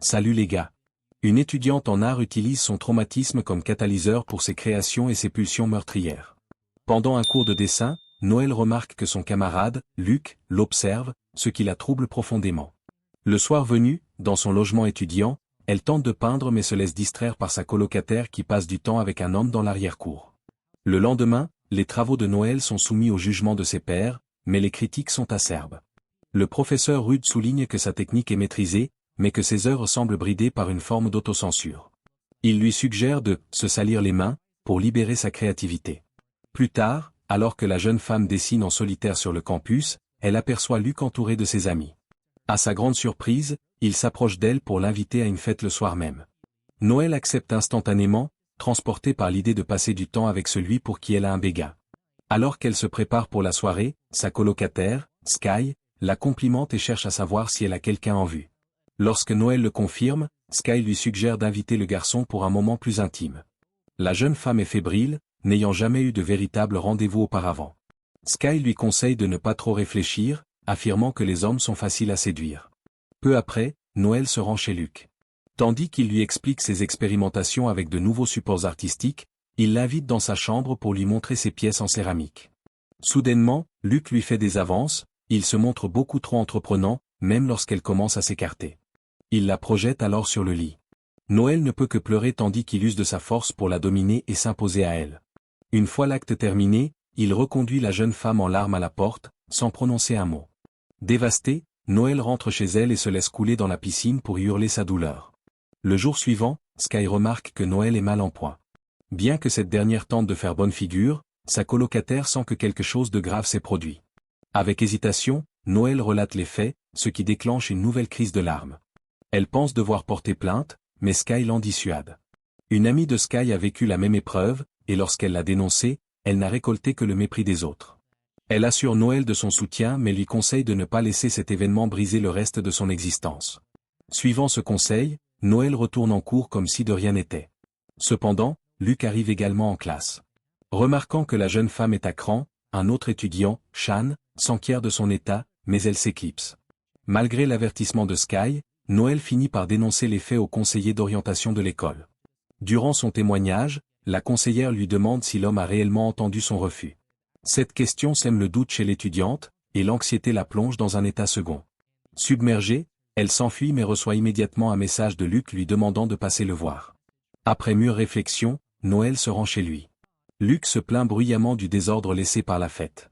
Salut les gars. Une étudiante en art utilise son traumatisme comme catalyseur pour ses créations et ses pulsions meurtrières. Pendant un cours de dessin, Noël remarque que son camarade, Luc, l'observe, ce qui la trouble profondément. Le soir venu, dans son logement étudiant, elle tente de peindre mais se laisse distraire par sa colocataire qui passe du temps avec un homme dans l'arrière-cour. Le lendemain, les travaux de Noël sont soumis au jugement de ses pairs, mais les critiques sont acerbes. Le professeur Rude souligne que sa technique est maîtrisée, mais que ses œuvres semblent bridées par une forme d'autocensure. Il lui suggère de se salir les mains pour libérer sa créativité. Plus tard, alors que la jeune femme dessine en solitaire sur le campus, elle aperçoit Luc entouré de ses amis. À sa grande surprise, il s'approche d'elle pour l'inviter à une fête le soir même. Noël accepte instantanément, transportée par l'idée de passer du temps avec celui pour qui elle a un béguin. Alors qu'elle se prépare pour la soirée, sa colocataire, Sky, la complimente et cherche à savoir si elle a quelqu'un en vue. Lorsque Noël le confirme, Sky lui suggère d'inviter le garçon pour un moment plus intime. La jeune femme est fébrile, n'ayant jamais eu de véritable rendez-vous auparavant. Sky lui conseille de ne pas trop réfléchir, affirmant que les hommes sont faciles à séduire. Peu après, Noël se rend chez Luc. Tandis qu'il lui explique ses expérimentations avec de nouveaux supports artistiques, il l'invite dans sa chambre pour lui montrer ses pièces en céramique. Soudainement, Luc lui fait des avances, il se montre beaucoup trop entreprenant, même lorsqu'elle commence à s'écarter. Il la projette alors sur le lit. Noël ne peut que pleurer tandis qu'il use de sa force pour la dominer et s'imposer à elle. Une fois l'acte terminé, il reconduit la jeune femme en larmes à la porte, sans prononcer un mot. Dévastée, Noël rentre chez elle et se laisse couler dans la piscine pour y hurler sa douleur. Le jour suivant, Sky remarque que Noël est mal en point. Bien que cette dernière tente de faire bonne figure, sa colocataire sent que quelque chose de grave s'est produit. Avec hésitation, Noël relate les faits, ce qui déclenche une nouvelle crise de larmes. Elle pense devoir porter plainte, mais Sky l'en dissuade. Une amie de Sky a vécu la même épreuve, et lorsqu'elle l'a dénoncée, elle n'a récolté que le mépris des autres. Elle assure Noël de son soutien mais lui conseille de ne pas laisser cet événement briser le reste de son existence. Suivant ce conseil, Noël retourne en cours comme si de rien n'était. Cependant, Luc arrive également en classe. Remarquant que la jeune femme est à cran, un autre étudiant, Shan, s'enquiert de son état, mais elle s'éclipse. Malgré l'avertissement de Sky, Noël finit par dénoncer les faits au conseiller d'orientation de l'école. Durant son témoignage, la conseillère lui demande si l'homme a réellement entendu son refus. Cette question sème le doute chez l'étudiante, et l'anxiété la plonge dans un état second. Submergée, elle s'enfuit mais reçoit immédiatement un message de Luc lui demandant de passer le voir. Après mûre réflexion, Noël se rend chez lui. Luc se plaint bruyamment du désordre laissé par la fête.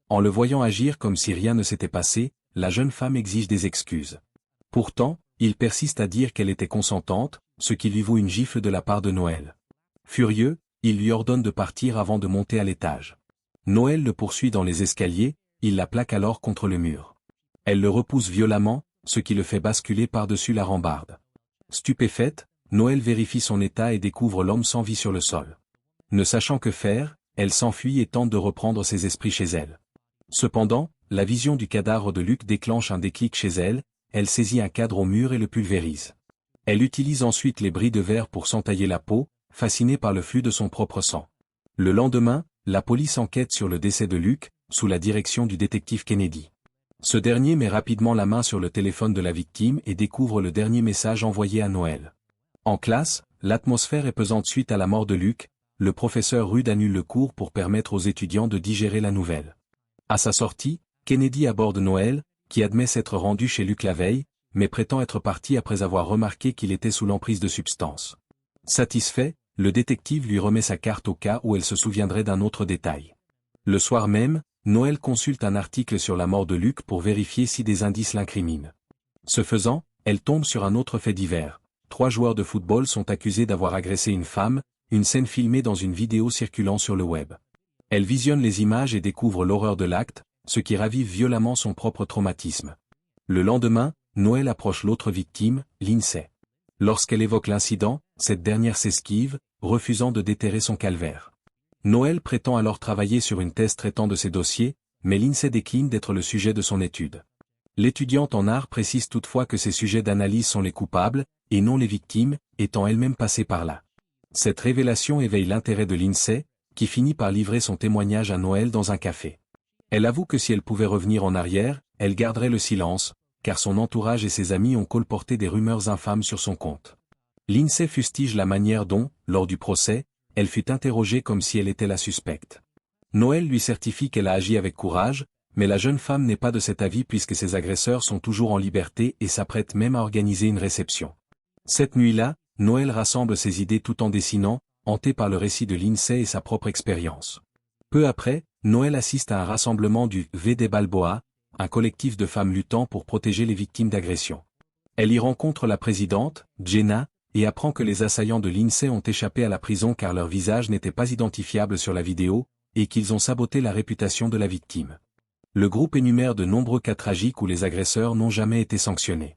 En le voyant agir comme si rien ne s'était passé, la jeune femme exige des excuses. Pourtant, il persiste à dire qu'elle était consentante, ce qui lui vaut une gifle de la part de Noël. Furieux, il lui ordonne de partir avant de monter à l'étage. Noël le poursuit dans les escaliers, il la plaque alors contre le mur. Elle le repousse violemment, ce qui le fait basculer par-dessus la rambarde. Stupéfaite, Noël vérifie son état et découvre l'homme sans vie sur le sol. Ne sachant que faire, elle s'enfuit et tente de reprendre ses esprits chez elle. Cependant, la vision du cadavre de Luc déclenche un déclic chez elle, elle saisit un cadre au mur et le pulvérise. Elle utilise ensuite les bris de verre pour s'entailler la peau, fascinée par le flux de son propre sang. Le lendemain, la police enquête sur le décès de Luc, sous la direction du détective Kennedy. Ce dernier met rapidement la main sur le téléphone de la victime et découvre le dernier message envoyé à Noël. En classe, l'atmosphère est pesante suite à la mort de Luc, le professeur Rude annule le cours pour permettre aux étudiants de digérer la nouvelle. À sa sortie, Kennedy aborde Noël, qui admet s'être rendu chez Luc la veille, mais prétend être parti après avoir remarqué qu'il était sous l'emprise de substances. Satisfait, le détective lui remet sa carte au cas où elle se souviendrait d'un autre détail. Le soir même, Noël consulte un article sur la mort de Luc pour vérifier si des indices l'incriminent. Ce faisant, elle tombe sur un autre fait divers. 3 joueurs de football sont accusés d'avoir agressé une femme, une scène filmée dans une vidéo circulant sur le web. Elle visionne les images et découvre l'horreur de l'acte, ce qui ravive violemment son propre traumatisme. Le lendemain, Noël approche l'autre victime, Lindsay. Lorsqu'elle évoque l'incident, cette dernière s'esquive, refusant de déterrer son calvaire. Noël prétend alors travailler sur une thèse traitant de ses dossiers, mais Lindsay décline d'être le sujet de son étude. L'étudiante en art précise toutefois que ses sujets d'analyse sont les coupables, et non les victimes, étant elle-même passée par là. Cette révélation éveille l'intérêt de Lindsay, qui finit par livrer son témoignage à Noël dans un café. Elle avoue que si elle pouvait revenir en arrière, elle garderait le silence, car son entourage et ses amis ont colporté des rumeurs infâmes sur son compte. Lindsay fustige la manière dont, lors du procès, elle fut interrogée comme si elle était la suspecte. Noël lui certifie qu'elle a agi avec courage, mais la jeune femme n'est pas de cet avis puisque ses agresseurs sont toujours en liberté et s'apprête même à organiser une réception. Cette nuit-là, Noël rassemble ses idées tout en dessinant, hanté par le récit de Lindsay et sa propre expérience. Peu après, Noël assiste à un rassemblement du V des Balboa, un collectif de femmes luttant pour protéger les victimes d'agressions. Elle y rencontre la présidente, Jenna, et apprend que les assaillants de Lindsay ont échappé à la prison car leur visage n'était pas identifiable sur la vidéo, et qu'ils ont saboté la réputation de la victime. Le groupe énumère de nombreux cas tragiques où les agresseurs n'ont jamais été sanctionnés.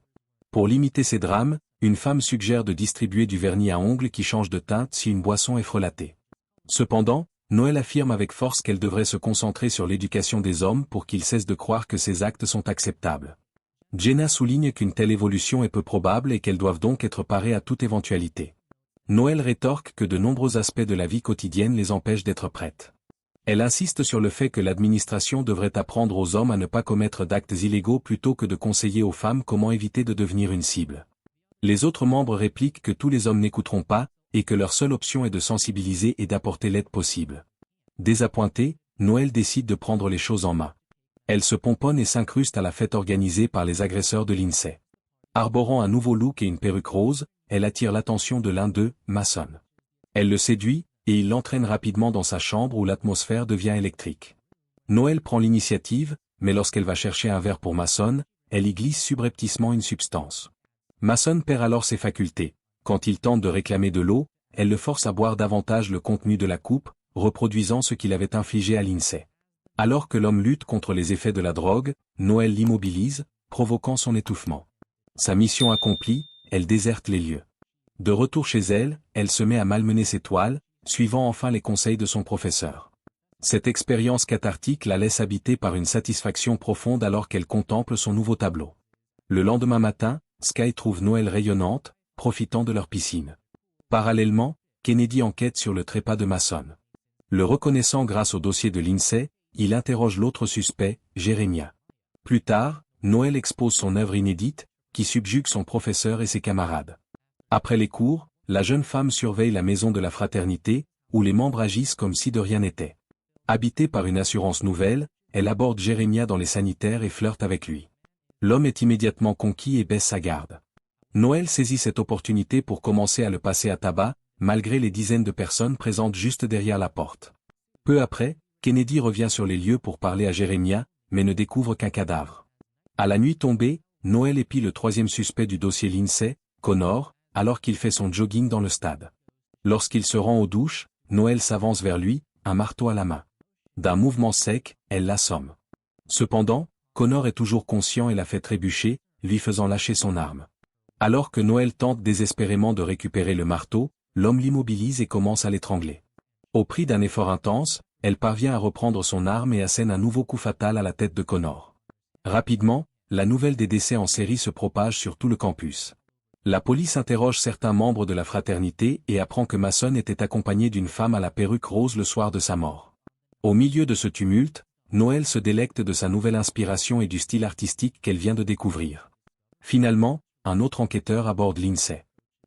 Pour limiter ces drames, une femme suggère de distribuer du vernis à ongles qui change de teinte si une boisson est frelatée. Cependant, Noël affirme avec force qu'elle devrait se concentrer sur l'éducation des hommes pour qu'ils cessent de croire que ces actes sont acceptables. Jenna souligne qu'une telle évolution est peu probable et qu'elles doivent donc être parées à toute éventualité. Noël rétorque que de nombreux aspects de la vie quotidienne les empêchent d'être prêtes. Elle insiste sur le fait que l'administration devrait apprendre aux hommes à ne pas commettre d'actes illégaux plutôt que de conseiller aux femmes comment éviter de devenir une cible. Les autres membres répliquent que tous les hommes n'écouteront pas, et que leur seule option est de sensibiliser et d'apporter l'aide possible. Désappointée, Noël décide de prendre les choses en main. Elle se pomponne et s'incruste à la fête organisée par les agresseurs de Lindsay. Arborant un nouveau look et une perruque rose, elle attire l'attention de l'un d'eux, Mason. Elle le séduit, et il l'entraîne rapidement dans sa chambre où l'atmosphère devient électrique. Noël prend l'initiative, mais lorsqu'elle va chercher un verre pour Mason, elle y glisse subrepticement une substance. Mason perd alors ses facultés. Quand il tente de réclamer de l'eau, elle le force à boire davantage le contenu de la coupe, reproduisant ce qu'il avait infligé à Lindsay. Alors que l'homme lutte contre les effets de la drogue, Noël l'immobilise, provoquant son étouffement. Sa mission accomplie, elle déserte les lieux. De retour chez elle, elle se met à malmener ses toiles, suivant enfin les conseils de son professeur. Cette expérience cathartique la laisse habitée par une satisfaction profonde alors qu'elle contemple son nouveau tableau. Le lendemain matin, Sky trouve Noël rayonnante, profitant de leur piscine. Parallèlement, Kennedy enquête sur le trépas de Mason. Le reconnaissant grâce au dossier de Lindsay, il interroge l'autre suspect, Jeremiah. Plus tard, Noël expose son œuvre inédite, qui subjugue son professeur et ses camarades. Après les cours, la jeune femme surveille la maison de la fraternité, où les membres agissent comme si de rien n'était. Habitée par une assurance nouvelle, elle aborde Jeremiah dans les sanitaires et flirte avec lui. L'homme est immédiatement conquis et baisse sa garde. Noël saisit cette opportunité pour commencer à le passer à tabac, malgré les dizaines de personnes présentes juste derrière la porte. Peu après, Kennedy revient sur les lieux pour parler à Jeremiah, mais ne découvre qu'un cadavre. À la nuit tombée, Noël épie le troisième suspect du dossier Lindsay, Connor, alors qu'il fait son jogging dans le stade. Lorsqu'il se rend aux douches, Noël s'avance vers lui, un marteau à la main. D'un mouvement sec, elle l'assomme. Cependant, Connor est toujours conscient et la fait trébucher, lui faisant lâcher son arme. Alors que Noël tente désespérément de récupérer le marteau, l'homme l'immobilise et commence à l'étrangler. Au prix d'un effort intense, elle parvient à reprendre son arme et assène un nouveau coup fatal à la tête de Connor. Rapidement, la nouvelle des décès en série se propage sur tout le campus. La police interroge certains membres de la fraternité et apprend que Mason était accompagné d'une femme à la perruque rose le soir de sa mort. Au milieu de ce tumulte, Noël se délecte de sa nouvelle inspiration et du style artistique qu'elle vient de découvrir. Finalement, un autre enquêteur aborde Lindsay.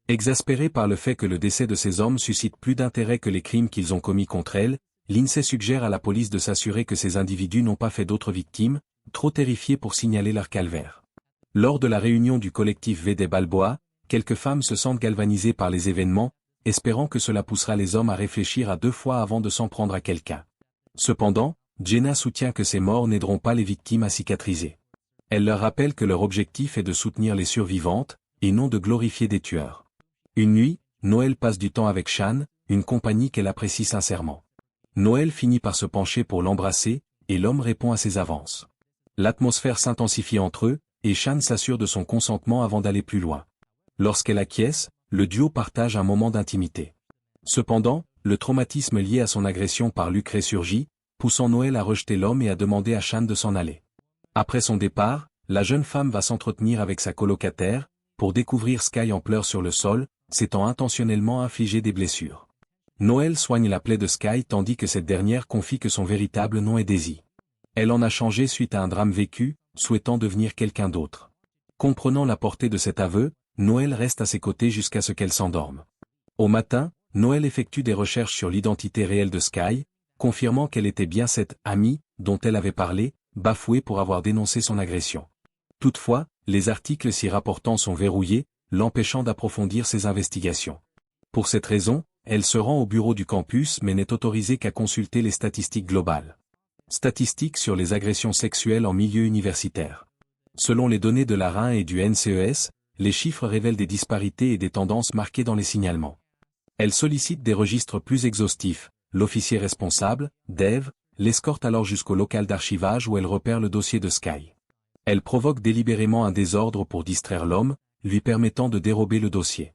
Exaspéré par le fait que le décès de ces hommes suscite plus d'intérêt que les crimes qu'ils ont commis contre elle, Lindsay suggère à la police de s'assurer que ces individus n'ont pas fait d'autres victimes, trop terrifiés pour signaler leur calvaire. Lors de la réunion du collectif V des Balboa, quelques femmes se sentent galvanisées par les événements, espérant que cela poussera les hommes à réfléchir à deux fois avant de s'en prendre à quelqu'un. Cependant, Jenna soutient que ces morts n'aideront pas les victimes à cicatriser. Elle leur rappelle que leur objectif est de soutenir les survivantes, et non de glorifier des tueurs. Une nuit, Noël passe du temps avec Shan, une compagnie qu'elle apprécie sincèrement. Noël finit par se pencher pour l'embrasser, et l'homme répond à ses avances. L'atmosphère s'intensifie entre eux, et Shan s'assure de son consentement avant d'aller plus loin. Lorsqu'elle acquiesce, le duo partage un moment d'intimité. Cependant, le traumatisme lié à son agression par Luke ressurgit, poussant Noël à rejeter l'homme et à demander à Shan de s'en aller. Après son départ, la jeune femme va s'entretenir avec sa colocataire, pour découvrir Sky en pleurs sur le sol, s'étant intentionnellement infligé des blessures. Noël soigne la plaie de Sky tandis que cette dernière confie que son véritable nom est Daisy. Elle en a changé suite à un drame vécu, souhaitant devenir quelqu'un d'autre. Comprenant la portée de cet aveu, Noël reste à ses côtés jusqu'à ce qu'elle s'endorme. Au matin, Noël effectue des recherches sur l'identité réelle de Sky, confirmant qu'elle était bien cette « amie » dont elle avait parlé, bafouée pour avoir dénoncé son agression. Toutefois, les articles s'y rapportant sont verrouillés, l'empêchant d'approfondir ses investigations. Pour cette raison, elle se rend au bureau du campus mais n'est autorisée qu'à consulter les statistiques globales. Statistiques sur les agressions sexuelles en milieu universitaire. Selon les données de l'ARIN et du NCES, les chiffres révèlent des disparités et des tendances marquées dans les signalements. Elle sollicite des registres plus exhaustifs, l'officier responsable, Dave, l'escorte alors jusqu'au local d'archivage où elle repère le dossier de Sky. Elle provoque délibérément un désordre pour distraire l'homme, lui permettant de dérober le dossier.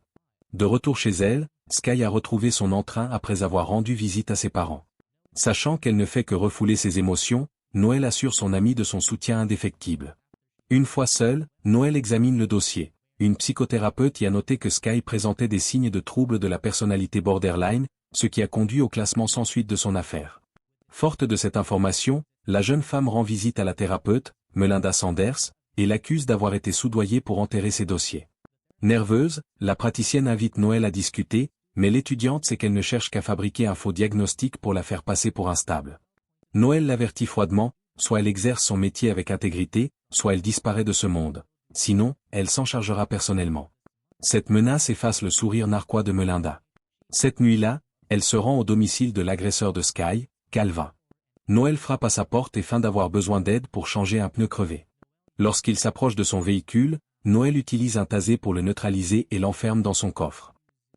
De retour chez elle, Sky a retrouvé son entrain après avoir rendu visite à ses parents. Sachant qu'elle ne fait que refouler ses émotions, Noël assure son ami de son soutien indéfectible. Une fois seule, Noël examine le dossier. Une psychothérapeute y a noté que Sky présentait des signes de troubles de la personnalité borderline, ce qui a conduit au classement sans suite de son affaire. Forte de cette information, la jeune femme rend visite à la thérapeute, Melinda Sanders, et l'accuse d'avoir été soudoyée pour enterrer ses dossiers. Nerveuse, la praticienne invite Noël à discuter, mais l'étudiante sait qu'elle ne cherche qu'à fabriquer un faux diagnostic pour la faire passer pour instable. Noël l'avertit froidement, soit elle exerce son métier avec intégrité, soit elle disparaît de ce monde. Sinon, elle s'en chargera personnellement. Cette menace efface le sourire narquois de Melinda. Cette nuit-là, elle se rend au domicile de l'agresseur de Sky, Calvin. Noël frappe à sa porte et feint d'avoir besoin d'aide pour changer un pneu crevé. Lorsqu'il s'approche de son véhicule, Noël utilise un tasé pour le neutraliser et l'enferme dans son coffre.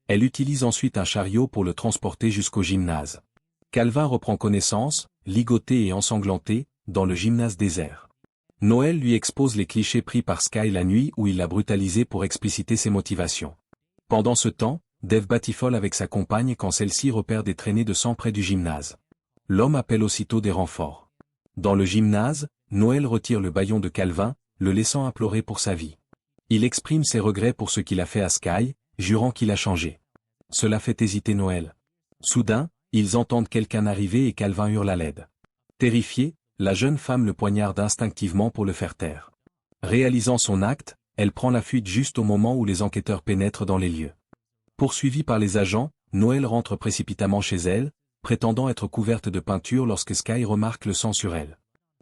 Elle utilise ensuite un chariot pour le transporter jusqu'au gymnase. Calvin reprend connaissance, ligoté et ensanglanté, dans le gymnase désert. Noël lui expose les clichés pris par Sky la nuit où il l'a brutalisé pour expliciter ses motivations. Pendant ce temps, Dave batifole avec sa compagne quand celle-ci repère des traînées de sang près du gymnase. L'homme appelle aussitôt des renforts. Dans le gymnase, Noël retire le bâillon de Calvin, le laissant implorer pour sa vie. Il exprime ses regrets pour ce qu'il a fait à Sky, jurant qu'il a changé. Cela fait hésiter Noël. Soudain, ils entendent quelqu'un arriver et Calvin hurle à l'aide. Terrifiée, la jeune femme le poignarde instinctivement pour le faire taire. Réalisant son acte, elle prend la fuite juste au moment où les enquêteurs pénètrent dans les lieux. Poursuivie par les agents, Noël rentre précipitamment chez elle, prétendant être couverte de peinture lorsque Sky remarque le sang sur elle.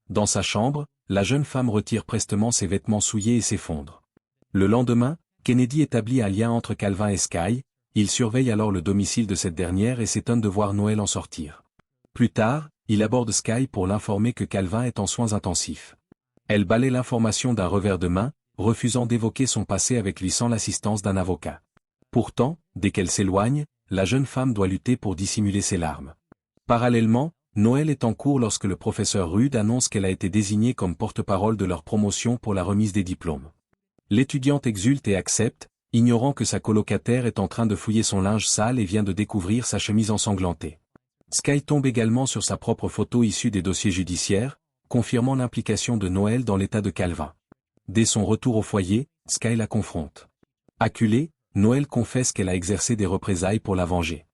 Dans sa chambre, la jeune femme retire prestement ses vêtements souillés et s'effondre. Le lendemain, Kennedy établit un lien entre Calvin et Sky, il surveille alors le domicile de cette dernière et s'étonne de voir Noël en sortir. Plus tard, il aborde Sky pour l'informer que Calvin est en soins intensifs. Elle balaie l'information d'un revers de main, refusant d'évoquer son passé avec lui sans l'assistance d'un avocat. Pourtant, dès qu'elle s'éloigne, la jeune femme doit lutter pour dissimuler ses larmes. Parallèlement, Noël est en cours lorsque le professeur Rudd annonce qu'elle a été désignée comme porte-parole de leur promotion pour la remise des diplômes. L'étudiante exulte et accepte, ignorant que sa colocataire est en train de fouiller son linge sale et vient de découvrir sa chemise ensanglantée. Sky tombe également sur sa propre photo issue des dossiers judiciaires, confirmant l'implication de Noël dans l'état de Calvin. Dès son retour au foyer, Sky la confronte. Acculée, Noël confesse qu'elle a exercé des représailles pour la venger.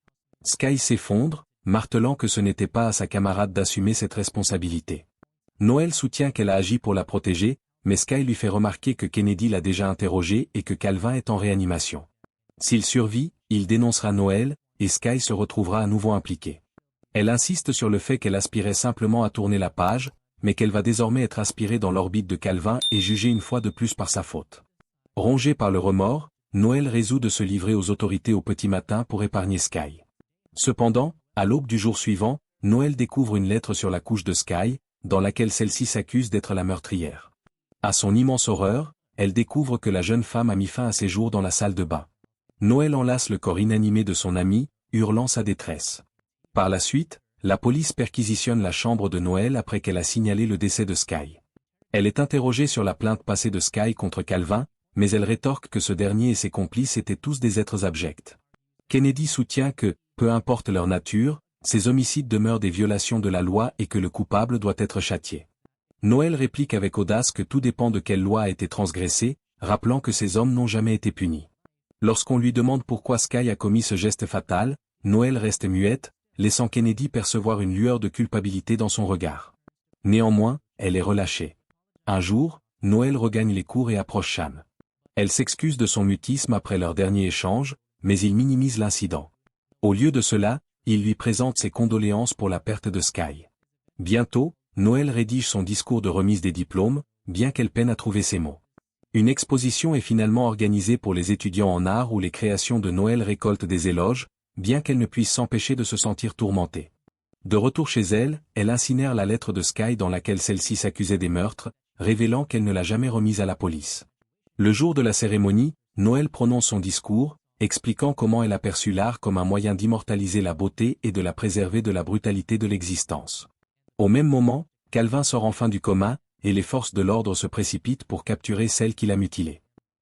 Sky s'effondre, martelant que ce n'était pas à sa camarade d'assumer cette responsabilité. Noël soutient qu'elle a agi pour la protéger, mais Sky lui fait remarquer que Kennedy l'a déjà interrogé et que Calvin est en réanimation. S'il survit, il dénoncera Noël, et Sky se retrouvera à nouveau impliquée. Elle insiste sur le fait qu'elle aspirait simplement à tourner la page, mais qu'elle va désormais être aspirée dans l'orbite de Calvin et jugée une fois de plus par sa faute. Rongée par le remords, Noël résout de se livrer aux autorités au petit matin pour épargner Sky. Cependant, à l'aube du jour suivant, Noël découvre une lettre sur la couche de Sky, dans laquelle celle-ci s'accuse d'être la meurtrière. À son immense horreur, elle découvre que la jeune femme a mis fin à ses jours dans la salle de bain. Noël enlace le corps inanimé de son ami, hurlant sa détresse. Par la suite, la police perquisitionne la chambre de Noël après qu'elle a signalé le décès de Sky. Elle est interrogée sur la plainte passée de Sky contre Calvin, mais elle rétorque que ce dernier et ses complices étaient tous des êtres abjects. Kennedy soutient que, peu importe leur nature, ces homicides demeurent des violations de la loi et que le coupable doit être châtié. Noël réplique avec audace que tout dépend de quelle loi a été transgressée, rappelant que ces hommes n'ont jamais été punis. Lorsqu'on lui demande pourquoi Sky a commis ce geste fatal, Noël reste muette, laissant Kennedy percevoir une lueur de culpabilité dans son regard. Néanmoins, elle est relâchée. Un jour, Noël regagne les cours et approche Shan. Elle s'excuse de son mutisme après leur dernier échange, mais il minimise l'incident. Au lieu de cela, il lui présente ses condoléances pour la perte de Sky. Bientôt, Noël rédige son discours de remise des diplômes, bien qu'elle peine à trouver ses mots. Une exposition est finalement organisée pour les étudiants en art où les créations de Noël récoltent des éloges, bien qu'elle ne puisse s'empêcher de se sentir tourmentée. De retour chez elle, elle incinère la lettre de Sky dans laquelle celle-ci s'accusait des meurtres, révélant qu'elle ne l'a jamais remise à la police. Le jour de la cérémonie, Noël prononce son discours, expliquant comment elle a perçu l'art comme un moyen d'immortaliser la beauté et de la préserver de la brutalité de l'existence. Au même moment, Calvin sort enfin du coma, et les forces de l'ordre se précipitent pour capturer celle qui l'a mutilée.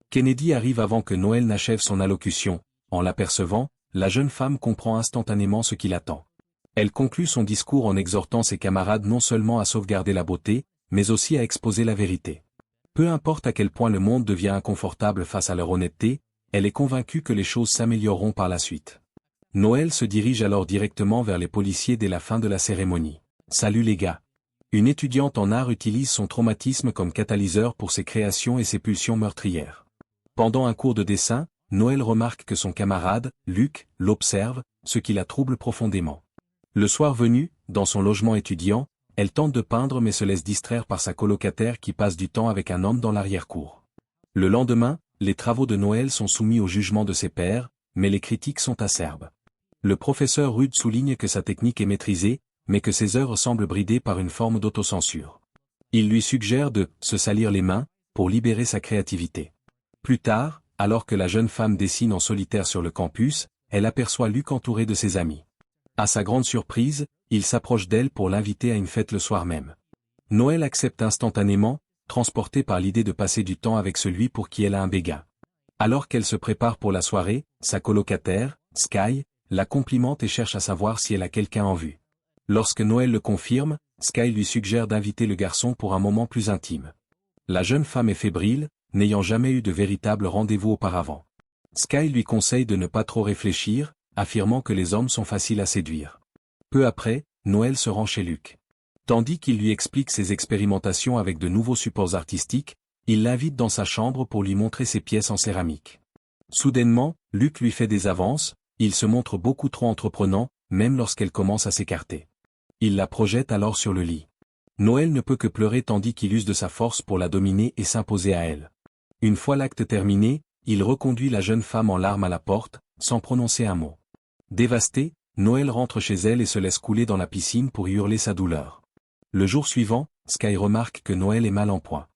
Kennedy arrive avant que Noël n'achève son allocution. En l'apercevant, la jeune femme comprend instantanément ce qui l'attend. Elle conclut son discours en exhortant ses camarades non seulement à sauvegarder la beauté, mais aussi à exposer la vérité. Peu importe à quel point le monde devient inconfortable face à leur honnêteté, elle est convaincue que les choses s'amélioreront par la suite. Noël se dirige alors directement vers les policiers dès la fin de la cérémonie. « Salut les gars !» Une étudiante en art utilise son traumatisme comme catalyseur pour ses créations et ses pulsions meurtrières. Pendant un cours de dessin, Noël remarque que son camarade, Luc, l'observe, ce qui la trouble profondément. Le soir venu, dans son logement étudiant, elle tente de peindre mais se laisse distraire par sa colocataire qui passe du temps avec un homme dans l'arrière-cour. Le lendemain, les travaux de Noël sont soumis au jugement de ses pairs, mais les critiques sont acerbes. Le professeur Rude souligne que sa technique est maîtrisée, mais que ses œuvres semblent bridées par une forme d'autocensure. Il lui suggère de se salir les mains pour libérer sa créativité. Plus tard, alors que la jeune femme dessine en solitaire sur le campus, elle aperçoit Luc entouré de ses amis. À sa grande surprise, il s'approche d'elle pour l'inviter à une fête le soir même. Noël accepte instantanément, transportée par l'idée de passer du temps avec celui pour qui elle a un béguin. Alors qu'elle se prépare pour la soirée, sa colocataire, Sky, la complimente et cherche à savoir si elle a quelqu'un en vue. Lorsque Noël le confirme, Sky lui suggère d'inviter le garçon pour un moment plus intime. La jeune femme est fébrile, n'ayant jamais eu de véritable rendez-vous auparavant. Sky lui conseille de ne pas trop réfléchir, affirmant que les hommes sont faciles à séduire. Peu après, Noël se rend chez Luc. Tandis qu'il lui explique ses expérimentations avec de nouveaux supports artistiques, il l'invite dans sa chambre pour lui montrer ses pièces en céramique. Soudainement, Luc lui fait des avances, il se montre beaucoup trop entreprenant, même lorsqu'elle commence à s'écarter. Il la projette alors sur le lit. Noël ne peut que pleurer tandis qu'il use de sa force pour la dominer et s'imposer à elle. Une fois l'acte terminé, il reconduit la jeune femme en larmes à la porte, sans prononcer un mot. Dévastée, Noël rentre chez elle et se laisse couler dans la piscine pour y hurler sa douleur. Le jour suivant, Sky remarque que Noël est mal en point.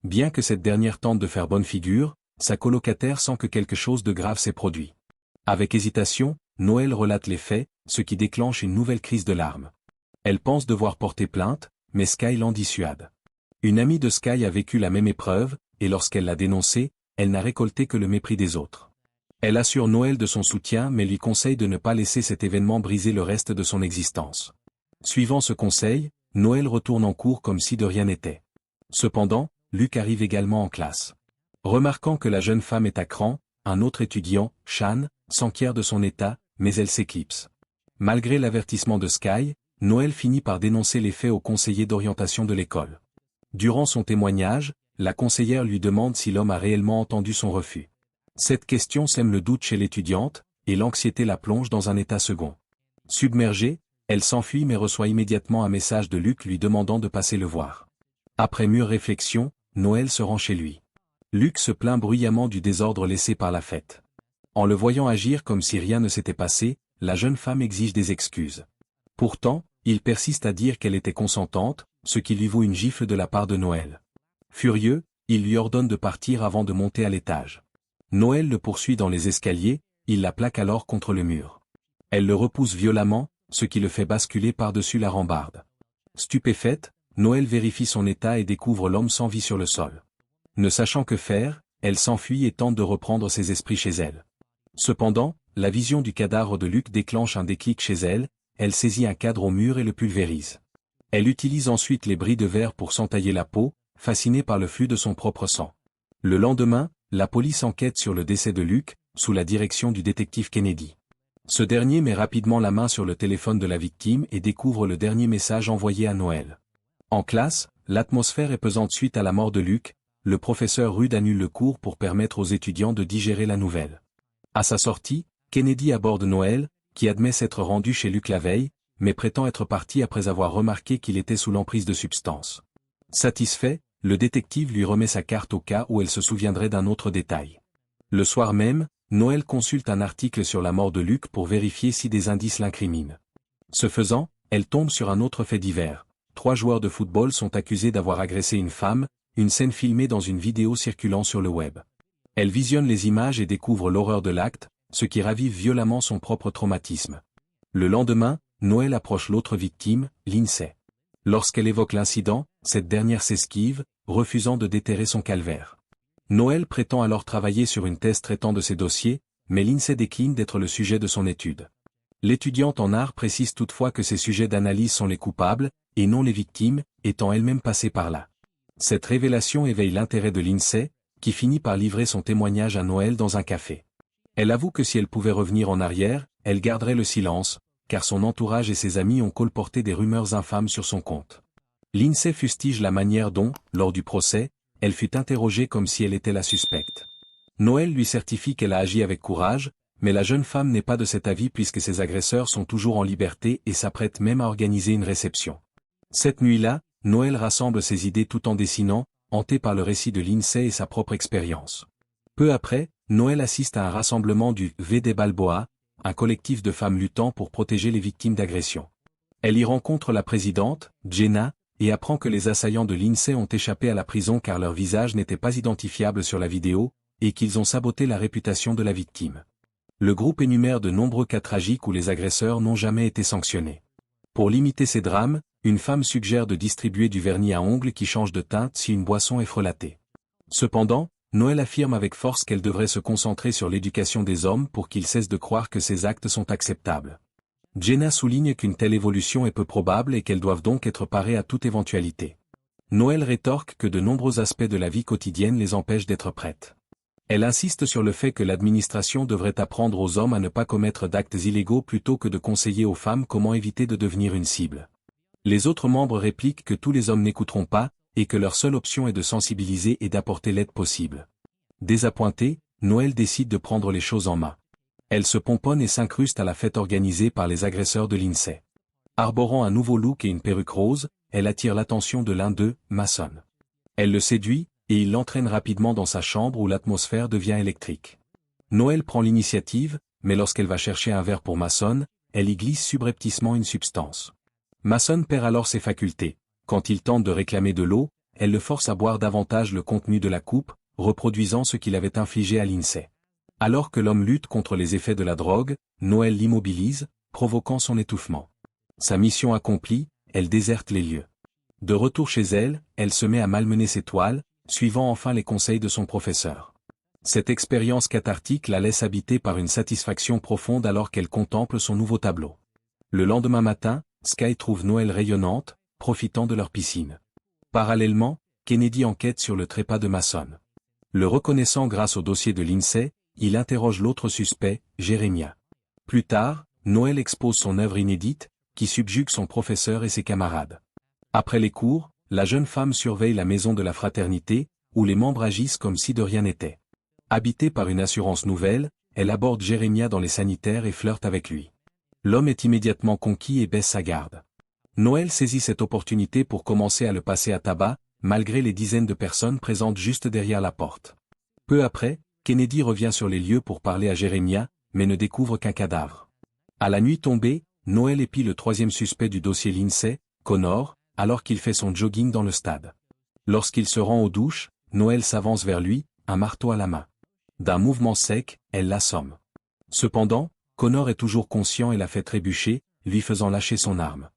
Bien que cette dernière tente de faire bonne figure, sa colocataire sent que quelque chose de grave s'est produit. Avec hésitation, Noël relate les faits, ce qui déclenche une nouvelle crise de larmes. Elle pense devoir porter plainte, mais Sky l'en dissuade. Une amie de Sky a vécu la même épreuve, et lorsqu'elle l'a dénoncée, elle n'a récolté que le mépris des autres. Elle assure Noël de son soutien mais lui conseille de ne pas laisser cet événement briser le reste de son existence. Suivant ce conseil, Noël retourne en cours comme si de rien n'était. Cependant, Luc arrive également en classe. Remarquant que la jeune femme est à cran, un autre étudiant, Shan, s'enquiert de son état, mais elle s'éclipse. Malgré l'avertissement de Sky, Noël finit par dénoncer les faits au conseiller d'orientation de l'école. Durant son témoignage, la conseillère lui demande si l'homme a réellement entendu son refus. Cette question sème le doute chez l'étudiante, et l'anxiété la plonge dans un état second. Submergée, elle s'enfuit mais reçoit immédiatement un message de Luc lui demandant de passer le voir. Après mûre réflexion, Noël se rend chez lui. Luc se plaint bruyamment du désordre laissé par la fête. En le voyant agir comme si rien ne s'était passé, la jeune femme exige des excuses. Pourtant, il persiste à dire qu'elle était consentante, ce qui lui vaut une gifle de la part de Noël. Furieux, il lui ordonne de partir avant de monter à l'étage. Noël le poursuit dans les escaliers, il la plaque alors contre le mur. Elle le repousse violemment, ce qui le fait basculer par-dessus la rambarde. Stupéfaite, Noël vérifie son état et découvre l'homme sans vie sur le sol. Ne sachant que faire, elle s'enfuit et tente de reprendre ses esprits chez elle. Cependant, la vision du cadavre de Luc déclenche un déclic chez elle, elle saisit un cadre au mur et le pulvérise. Elle utilise ensuite les bris de verre pour s'entailler la peau, fascinée par le flux de son propre sang. Le lendemain, la police enquête sur le décès de Luc, sous la direction du détective Kennedy. Ce dernier met rapidement la main sur le téléphone de la victime et découvre le dernier message envoyé à Noël. En classe, l'atmosphère est pesante suite à la mort de Luc, le professeur Rudd annule le cours pour permettre aux étudiants de digérer la nouvelle. À sa sortie, Kennedy aborde Noël, qui admet s'être rendu chez Luke la veille, mais prétend être parti après avoir remarqué qu'il était sous l'emprise de substances. Satisfait, le détective lui remet sa carte au cas où elle se souviendrait d'un autre détail. Le soir même, Noël consulte un article sur la mort de Luke pour vérifier si des indices l'incriminent. Ce faisant, elle tombe sur un autre fait divers. 3 joueurs de football sont accusés d'avoir agressé une femme, une scène filmée dans une vidéo circulant sur le web. Elle visionne les images et découvre l'horreur de l'acte, ce qui ravive violemment son propre traumatisme. Le lendemain, Noël approche l'autre victime, Lindsay. Lorsqu'elle évoque l'incident, cette dernière s'esquive, refusant de déterrer son calvaire. Noël prétend alors travailler sur une thèse traitant de ces dossiers, mais Lindsay décline d'être le sujet de son étude. L'étudiante en art précise toutefois que ces sujets d'analyse sont les coupables, et non les victimes, étant elle-même passée par là. Cette révélation éveille l'intérêt de Lindsay, qui finit par livrer son témoignage à Noël dans un café. Elle avoue que si elle pouvait revenir en arrière, elle garderait le silence, car son entourage et ses amis ont colporté des rumeurs infâmes sur son compte. Lindsay fustige la manière dont, lors du procès, elle fut interrogée comme si elle était la suspecte. Noël lui certifie qu'elle a agi avec courage, mais la jeune femme n'est pas de cet avis puisque ses agresseurs sont toujours en liberté et s'apprêtent même à organiser une réception. Cette nuit-là, Noël rassemble ses idées tout en dessinant, hanté par le récit de Lindsay et sa propre expérience. Peu après, Noël assiste à un rassemblement du V des Balboa, un collectif de femmes luttant pour protéger les victimes d'agressions. Elle y rencontre la présidente, Jenna, et apprend que les assaillants de Lindsay ont échappé à la prison car leur visage n'était pas identifiable sur la vidéo, et qu'ils ont saboté la réputation de la victime. Le groupe énumère de nombreux cas tragiques où les agresseurs n'ont jamais été sanctionnés. Pour limiter ces drames, une femme suggère de distribuer du vernis à ongles qui change de teinte si une boisson est frelatée. Cependant, Noël affirme avec force qu'elle devrait se concentrer sur l'éducation des hommes pour qu'ils cessent de croire que ces actes sont acceptables. Jenna souligne qu'une telle évolution est peu probable et qu'elles doivent donc être parées à toute éventualité. Noël rétorque que de nombreux aspects de la vie quotidienne les empêchent d'être prêtes. Elle insiste sur le fait que l'administration devrait apprendre aux hommes à ne pas commettre d'actes illégaux plutôt que de conseiller aux femmes comment éviter de devenir une cible. Les autres membres répliquent que tous les hommes n'écouteront pas, et que leur seule option est de sensibiliser et d'apporter l'aide possible. Désappointée, Noël décide de prendre les choses en main. Elle se pomponne et s'incruste à la fête organisée par les agresseurs de Lindsay. Arborant un nouveau look et une perruque rose, elle attire l'attention de l'un d'eux, Mason. Elle le séduit, et il l'entraîne rapidement dans sa chambre où l'atmosphère devient électrique. Noël prend l'initiative, mais lorsqu'elle va chercher un verre pour Mason, elle y glisse subrepticement une substance. Mason perd alors ses facultés. Quand il tente de réclamer de l'eau, elle le force à boire davantage le contenu de la coupe, reproduisant ce qu'il avait infligé à Lindsay. Alors que l'homme lutte contre les effets de la drogue, Noël l'immobilise, provoquant son étouffement. Sa mission accomplie, elle déserte les lieux. De retour chez elle, elle se met à malmener ses toiles, suivant enfin les conseils de son professeur. Cette expérience cathartique la laisse habitée par une satisfaction profonde alors qu'elle contemple son nouveau tableau. Le lendemain matin, Sky trouve Noël rayonnante, profitant de leur piscine. Parallèlement, Kennedy enquête sur le trépas de Mason. Le reconnaissant grâce au dossier de Lindsay, il interroge l'autre suspect, Jeremiah. Plus tard, Noël expose son œuvre inédite, qui subjugue son professeur et ses camarades. Après les cours, la jeune femme surveille la maison de la fraternité, où les membres agissent comme si de rien n'était. Habitée par une assurance nouvelle, elle aborde Jeremiah dans les sanitaires et flirte avec lui. L'homme est immédiatement conquis et baisse sa garde. Noël saisit cette opportunité pour commencer à le passer à tabac, malgré les dizaines de personnes présentes juste derrière la porte. Peu après, Kennedy revient sur les lieux pour parler à Jeremiah, mais ne découvre qu'un cadavre. À la nuit tombée, Noël épie le troisième suspect du dossier Lindsay, Connor, alors qu'il fait son jogging dans le stade. Lorsqu'il se rend aux douches, Noël s'avance vers lui, un marteau à la main. D'un mouvement sec, elle l'assomme. Cependant, Connor est toujours conscient et la fait trébucher, lui faisant lâcher son arme.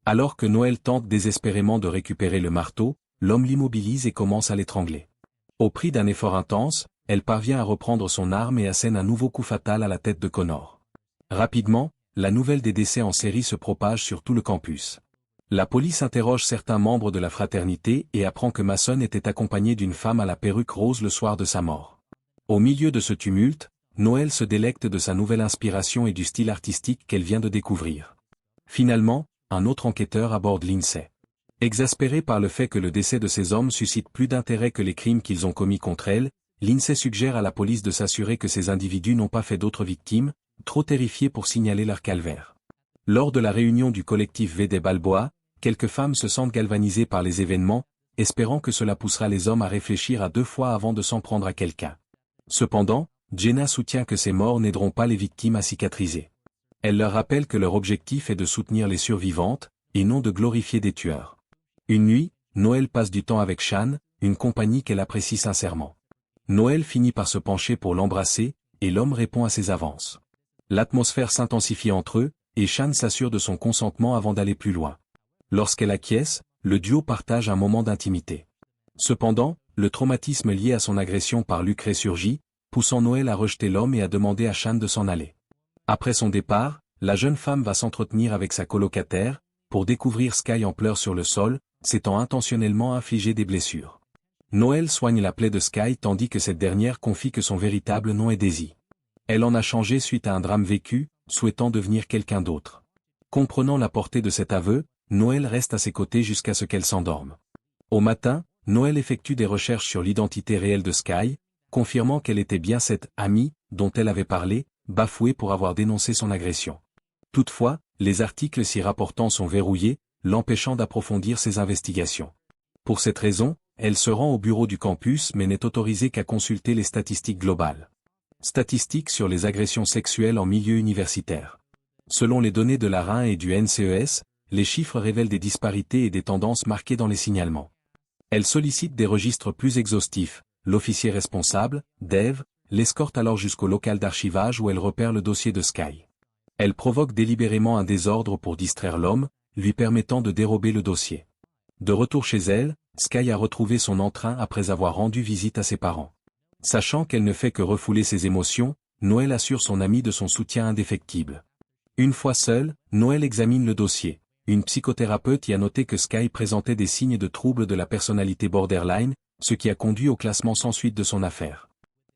Alors que Noël tente désespérément de récupérer le marteau, l'homme l'immobilise et commence à l'étrangler. Au prix d'un effort intense, elle parvient à reprendre son arme et assène un nouveau coup fatal à la tête de Connor. Rapidement, la nouvelle des décès en série se propage sur tout le campus. La police interroge certains membres de la fraternité et apprend que Mason était accompagné d'une femme à la perruque rose le soir de sa mort. Au milieu de ce tumulte, Noël se délecte de sa nouvelle inspiration et du style artistique qu'elle vient de découvrir. Finalement, un autre enquêteur aborde Lindsay. Exaspérée par le fait que le décès de ces hommes suscite plus d'intérêt que les crimes qu'ils ont commis contre elle, Lindsay suggère à la police de s'assurer que ces individus n'ont pas fait d'autres victimes, trop terrifiés pour signaler leur calvaire. Lors de la réunion du collectif V des Balboa, quelques femmes se sentent galvanisées par les événements, espérant que cela poussera les hommes à réfléchir à 2 fois avant de s'en prendre à quelqu'un. Cependant, Jenna soutient que ces morts n'aideront pas les victimes à cicatriser. Elle leur rappelle que leur objectif est de soutenir les survivantes, et non de glorifier des tueurs. Une nuit, Noël passe du temps avec Shan, une compagnie qu'elle apprécie sincèrement. Noël finit par se pencher pour l'embrasser, et l'homme répond à ses avances. L'atmosphère s'intensifie entre eux, et Shan s'assure de son consentement avant d'aller plus loin. Lorsqu'elle acquiesce, le duo partage un moment d'intimité. Cependant, le traumatisme lié à son agression par Luke ressurgit, poussant Noël à rejeter l'homme et à demander à Shan de s'en aller. Après son départ, la jeune femme va s'entretenir avec sa colocataire, pour découvrir Sky en pleurs sur le sol, s'étant intentionnellement infligé des blessures. Noël soigne la plaie de Sky tandis que cette dernière confie que son véritable nom est Daisy. Elle en a changé suite à un drame vécu, souhaitant devenir quelqu'un d'autre. Comprenant la portée de cet aveu, Noël reste à ses côtés jusqu'à ce qu'elle s'endorme. Au matin, Noël effectue des recherches sur l'identité réelle de Sky, confirmant qu'elle était bien cette « amie » dont elle avait parlé, bafouée pour avoir dénoncé son agression. Toutefois, les articles s'y rapportant sont verrouillés, l'empêchant d'approfondir ses investigations. Pour cette raison, elle se rend au bureau du campus mais n'est autorisée qu'à consulter les statistiques globales. Statistiques sur les agressions sexuelles en milieu universitaire. Selon les données de l'ARIN et du NCES, les chiffres révèlent des disparités et des tendances marquées dans les signalements. Elle sollicite des registres plus exhaustifs, l'officier responsable, Dave, l'escorte alors jusqu'au local d'archivage où elle repère le dossier de Sky. Elle provoque délibérément un désordre pour distraire l'homme, lui permettant de dérober le dossier. De retour chez elle, Sky a retrouvé son entrain après avoir rendu visite à ses parents. Sachant qu'elle ne fait que refouler ses émotions, Noël assure son ami de son soutien indéfectible. Une fois seule, Noël examine le dossier. Une psychothérapeute y a noté que Sky présentait des signes de troubles de la personnalité borderline, ce qui a conduit au classement sans suite de son affaire.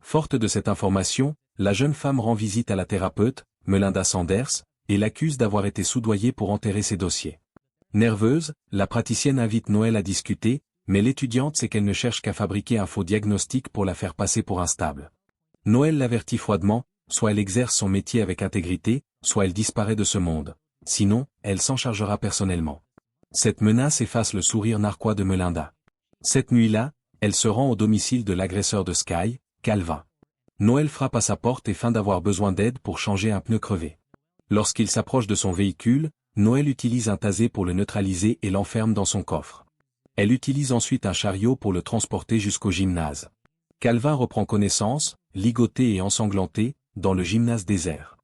Forte de cette information, la jeune femme rend visite à la thérapeute, Melinda Sanders, et l'accuse d'avoir été soudoyée pour enterrer ses dossiers. Nerveuse, la praticienne invite Noël à discuter, mais l'étudiante sait qu'elle ne cherche qu'à fabriquer un faux diagnostic pour la faire passer pour instable. Noël l'avertit froidement, soit elle exerce son métier avec intégrité, soit elle disparaît de ce monde. Sinon, elle s'en chargera personnellement. Cette menace efface le sourire narquois de Melinda. Cette nuit-là, elle se rend au domicile de l'agresseur de Sky, Calvin. Noël frappe à sa porte et feint d'avoir besoin d'aide pour changer un pneu crevé. Lorsqu'il s'approche de son véhicule, Noël utilise un tasé pour le neutraliser et l'enferme dans son coffre. Elle utilise ensuite un chariot pour le transporter jusqu'au gymnase. Calvin reprend connaissance, ligoté et ensanglanté, dans le gymnase désert.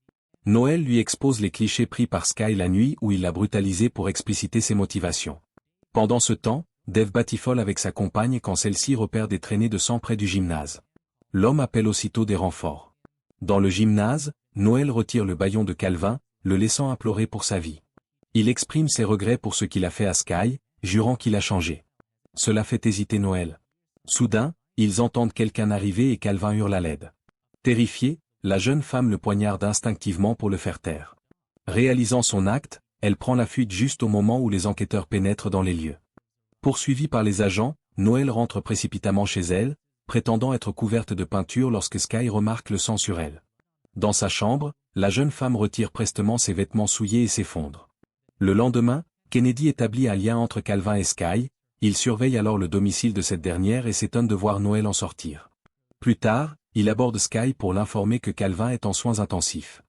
Noël lui expose les clichés pris par Sky la nuit où il l'a brutalisé pour expliciter ses motivations. Pendant ce temps, Dave batifole avec sa compagne quand celle-ci repère des traînées de sang près du gymnase. L'homme appelle aussitôt des renforts. Dans le gymnase, Noël retire le bâillon de Calvin, le laissant implorer pour sa vie. Il exprime ses regrets pour ce qu'il a fait à Sky, jurant qu'il a changé. Cela fait hésiter Noël. Soudain, ils entendent quelqu'un arriver et Calvin hurle à l'aide. Terrifiée, la jeune femme le poignarde instinctivement pour le faire taire. Réalisant son acte, elle prend la fuite juste au moment où les enquêteurs pénètrent dans les lieux. Poursuivie par les agents, Noël rentre précipitamment chez elle, prétendant être couverte de peinture lorsque Sky remarque le sang sur elle. Dans sa chambre, la jeune femme retire prestement ses vêtements souillés et s'effondre. Le lendemain, Kennedy établit un lien entre Calvin et Sky, il surveille alors le domicile de cette dernière et s'étonne de voir Noël en sortir. Plus tard, il aborde Sky pour l'informer que Calvin est en soins intensifs.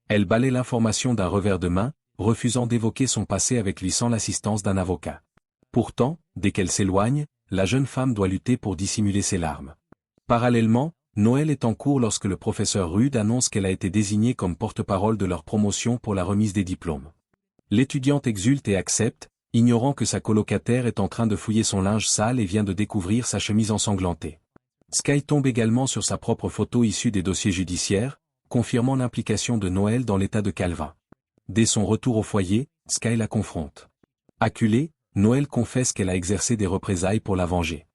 Elle balaie l'information d'un revers de main, refusant d'évoquer son passé avec lui sans l'assistance d'un avocat. Pourtant, dès qu'elle s'éloigne, la jeune femme doit lutter pour dissimuler ses larmes. Parallèlement, Noël est en cours lorsque le professeur Rudd annonce qu'elle a été désignée comme porte-parole de leur promotion pour la remise des diplômes. L'étudiante exulte et accepte, ignorant que sa colocataire est en train de fouiller son linge sale et vient de découvrir sa chemise ensanglantée. Sky tombe également sur sa propre photo issue des dossiers judiciaires, confirmant l'implication de Noël dans l'état de Calvin. Dès son retour au foyer, Sky la confronte. Acculée, Noël confesse qu'elle a exercé des représailles pour la venger.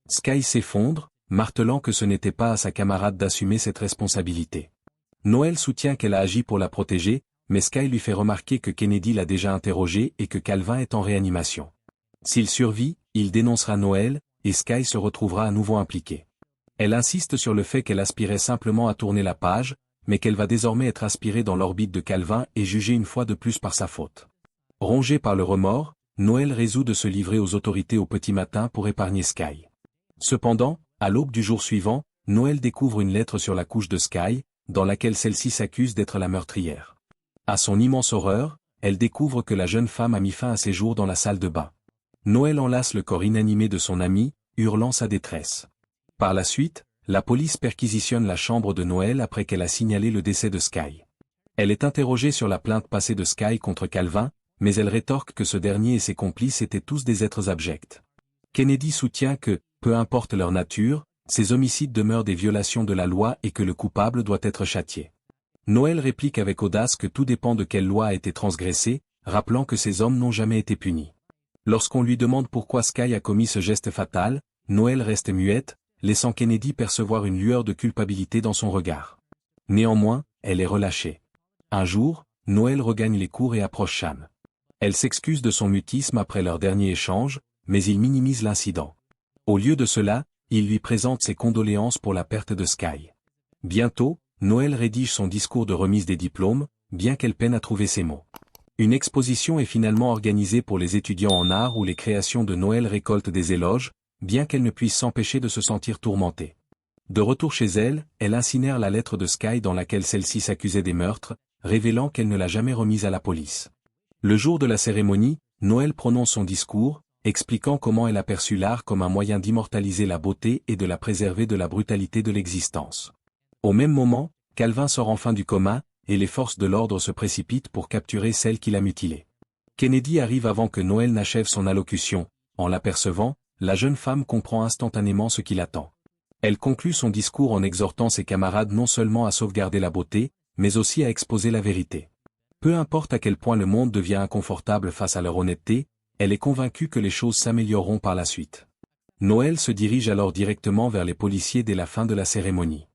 Sky s'effondre, martelant que ce n'était pas à sa camarade d'assumer cette responsabilité. Noël soutient qu'elle a agi pour la protéger, mais Sky lui fait remarquer que Kennedy l'a déjà interrogée et que Calvin est en réanimation. S'il survit, il dénoncera Noël, et Sky se retrouvera à nouveau impliquée. Elle insiste sur le fait qu'elle aspirait simplement à tourner la page, mais qu'elle va désormais être aspirée dans l'orbite de Calvin et jugée une fois de plus par sa faute. Rongée par le remords, Noël résout de se livrer aux autorités au petit matin pour épargner Sky. Cependant, à l'aube du jour suivant, Noël découvre une lettre sur la couche de Sky, dans laquelle celle-ci s'accuse d'être la meurtrière. À son immense horreur, elle découvre que la jeune femme a mis fin à ses jours dans la salle de bain. Noël enlace le corps inanimé de son ami, hurlant sa détresse. Par la suite, la police perquisitionne la chambre de Noël après qu'elle a signalé le décès de Sky. Elle est interrogée sur la plainte passée de Sky contre Calvin, mais elle rétorque que ce dernier et ses complices étaient tous des êtres abjects. Kennedy soutient que, peu importe leur nature, ces homicides demeurent des violations de la loi et que le coupable doit être châtié. Noël réplique avec audace que tout dépend de quelle loi a été transgressée, rappelant que ces hommes n'ont jamais été punis. Lorsqu'on lui demande pourquoi Sky a commis ce geste fatal, Noël reste muette, laissant Kennedy percevoir une lueur de culpabilité dans son regard. Néanmoins, elle est relâchée. Un jour, Noël regagne les cours et approche Sham. Elle s'excuse de son mutisme après leur dernier échange, mais il minimise l'incident. Au lieu de cela, il lui présente ses condoléances pour la perte de Sky. Bientôt, Noël rédige son discours de remise des diplômes, bien qu'elle peine à trouver ses mots. Une exposition est finalement organisée pour les étudiants en art où les créations de Noël récoltent des éloges, bien qu'elle ne puisse s'empêcher de se sentir tourmentée. De retour chez elle, elle incinère la lettre de Sky dans laquelle celle-ci s'accusait des meurtres, révélant qu'elle ne l'a jamais remise à la police. Le jour de la cérémonie, Noël prononce son discours, expliquant comment elle a perçu l'art comme un moyen d'immortaliser la beauté et de la préserver de la brutalité de l'existence. Au même moment, Calvin sort enfin du coma, et les forces de l'ordre se précipitent pour capturer celle qui l'a mutilée. Kennedy arrive avant que Noël n'achève son allocution. En l'apercevant, la jeune femme comprend instantanément ce qui l'attend. Elle conclut son discours en exhortant ses camarades non seulement à sauvegarder la beauté, mais aussi à exposer la vérité. Peu importe à quel point le monde devient inconfortable face à leur honnêteté, elle est convaincue que les choses s'amélioreront par la suite. Noël se dirige alors directement vers les policiers dès la fin de la cérémonie.